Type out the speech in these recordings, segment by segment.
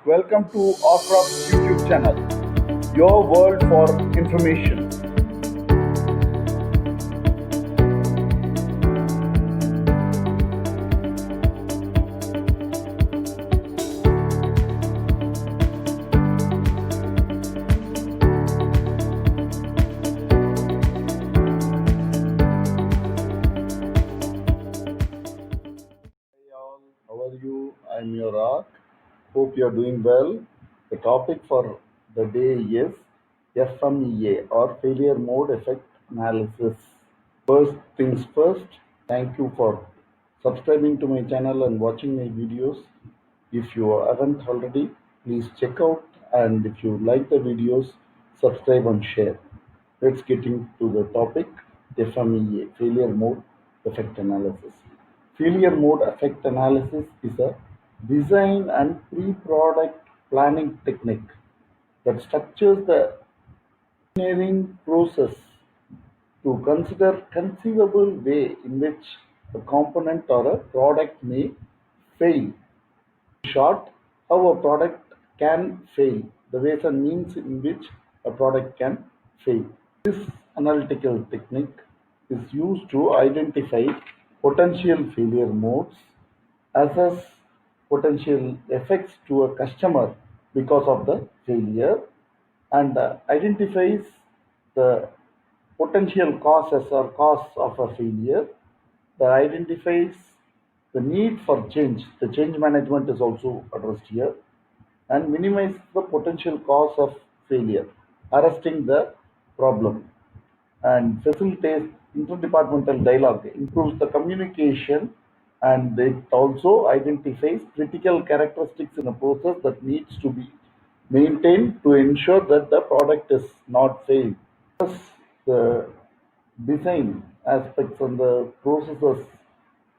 Welcome to Ocrop's YouTube channel, your world for information. Hey all, how are you? I'm your Ark. Hope you're doing well. The topic for the day is FMEA or Failure Mode Effect Analysis. First things first, thank you for subscribing to my channel and watching my videos. If you haven't already, please check out, and if you like the videos, subscribe and share. Let's get into the topic. FMEA, Failure Mode Effect Analysis. Failure Mode Effect Analysis is a design and pre-product planning technique that structures the engineering process to consider conceivable way in which a component or a product may fail. In short, how a product can fail, the ways and means in which a product can fail. This analytical technique is used to identify potential failure modes, assess potential effects to a customer because of the failure, and identifies the potential causes or cause of a failure. That identifies the need for change. The change management is also addressed here, and minimize the potential cause of failure, arresting the problem, and facilitates interdepartmental dialogue, improves the communication, and it also identifies critical characteristics in a process that needs to be maintained to ensure that the product is not failed. Thus, the design aspects and the processes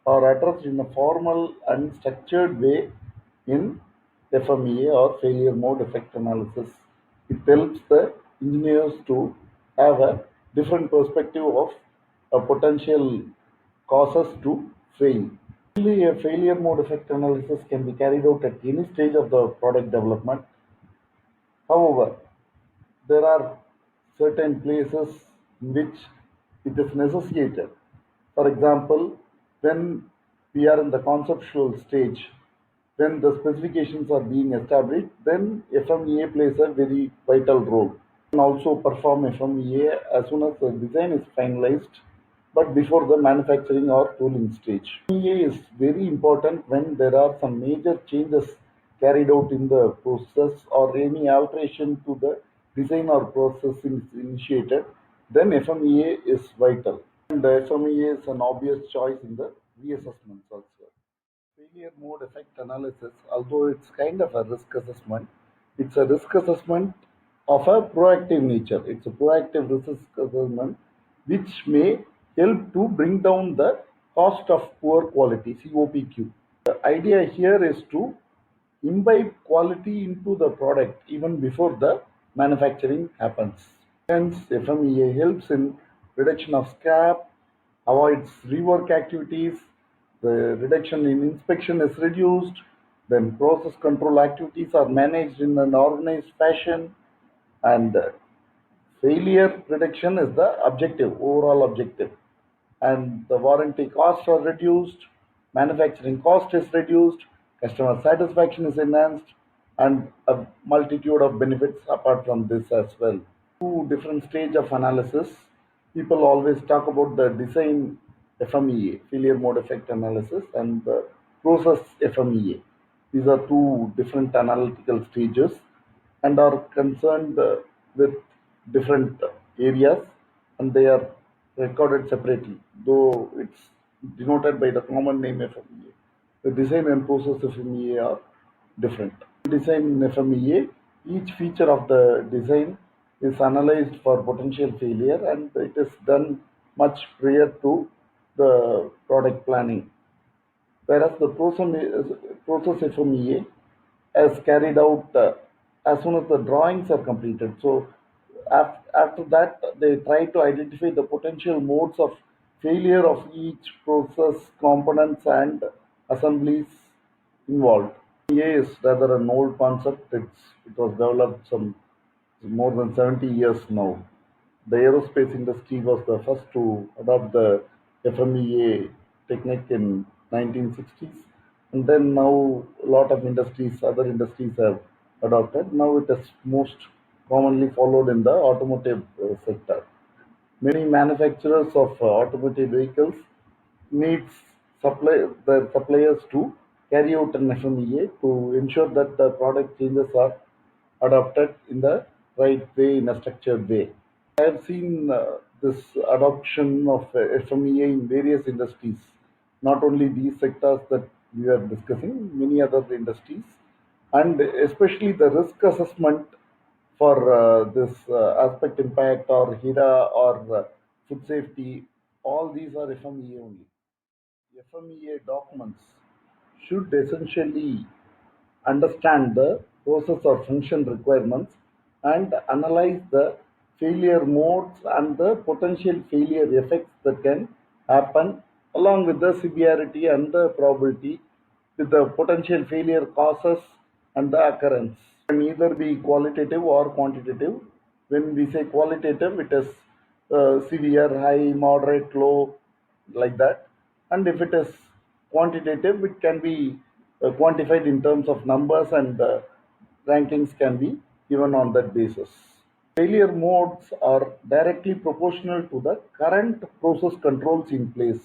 are addressed in a formal and structured way in FMEA or failure mode effect analysis. It helps the engineers to have a different perspective of a potential causes to fail. Actually, a failure mode effect analysis can be carried out at any stage of the product development. However, there are certain places in which it is necessitated. For example, when we are in the conceptual stage, when the specifications are being established, then FMEA plays a very vital role. Can also perform FMEA as soon as the design is finalized, but before the manufacturing or tooling stage. FMEA is very important when there are some major changes carried out in the process or any alteration to the design or process is initiated, then FMEA is vital. And the FMEA is an obvious choice in the reassessments also. Failure mode effect analysis, although it's kind of a risk assessment, it's a risk assessment of a proactive nature. It's a proactive risk assessment which may help to bring down the cost of poor quality, COPQ. The idea here is to imbibe quality into the product even before the manufacturing happens. Hence, FMEA helps in reduction of scrap, avoids rework activities, the reduction in inspection is reduced, then process control activities are managed in an organized fashion, and failure reduction is the objective, overall objective. And the warranty costs are reduced, manufacturing cost is reduced, customer satisfaction is enhanced, and a multitude of benefits apart from this as well. Two different stage of analysis. People always talk about the design FMEA, failure mode effect analysis, and the process FMEA. These are two different analytical stages and are concerned with different areas, and they are recorded separately, though it's denoted by the common name FMEA. The design and process FMEA are different. Design FMEA, each feature of the design is analyzed for potential failure, and it is done much prior to the product planning. Whereas the process FMEA is carried out as soon as the drawings are completed. So after that, they try to identify the potential modes of failure of each process components and assemblies involved. FMEA is rather an old concept. It was developed some more than 70 years now. The aerospace industry was the first to adopt the FMEA technique in 1960s, and then now a lot of industries, other industries have adopted. Now it is most commonly followed in the automotive sector. Many manufacturers of automotive vehicles needs their suppliers to carry out an FMEA to ensure that the product changes are adopted in the right way, in a structured way. I have seen this adoption of FMEA in various industries, not only these sectors that we are discussing, many other industries, and especially the risk assessment for this aspect impact or HIRA or food safety, all these are FMEA only. FMEA documents should essentially understand the process or function requirements and analyze the failure modes and the potential failure effects that can happen along with the severity and the probability with the potential failure causes and the occurrence. Can either be qualitative or quantitative. When we say qualitative, it is severe, high, moderate, low, like that. And if it is quantitative, it can be quantified in terms of numbers, and rankings can be given on that basis. Failure modes are directly proportional to the current process controls in place.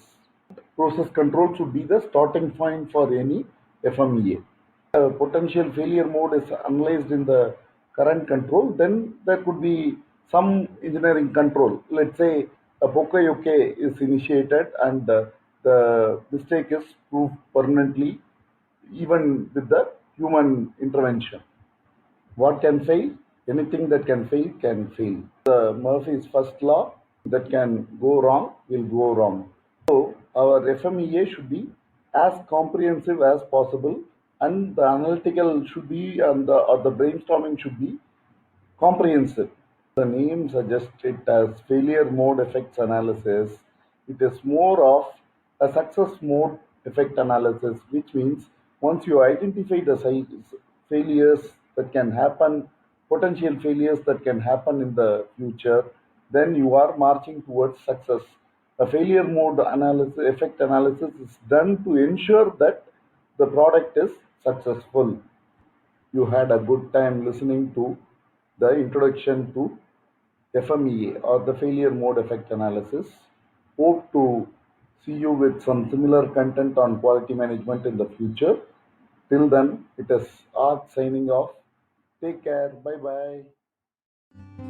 Process control should be the starting point for any FMEA. Potential failure mode is analyzed in the current control, then there could be some engineering control. Let's say a Poka-yoke is initiated and the mistake is proved permanently, even with the human intervention. What can fail? Anything that can fail can fail. The Murphy's first law, that can go wrong will go wrong. So our FMEA should be as comprehensive as possible, and the analytical should be, and the brainstorming should be comprehensive. The name suggests it as failure mode effects analysis. It is more of a success mode effect analysis, which means once you identify the failures that can happen, potential failures that can happen in the future, then you are marching towards success. A failure mode analysis, effect analysis is done to ensure that the product is successful. You had a good time listening to the introduction to FMEA, or the failure mode effect analysis. Hope to see you with some similar content on quality management in the future. Till then, it is Art signing off. Take care. Bye bye.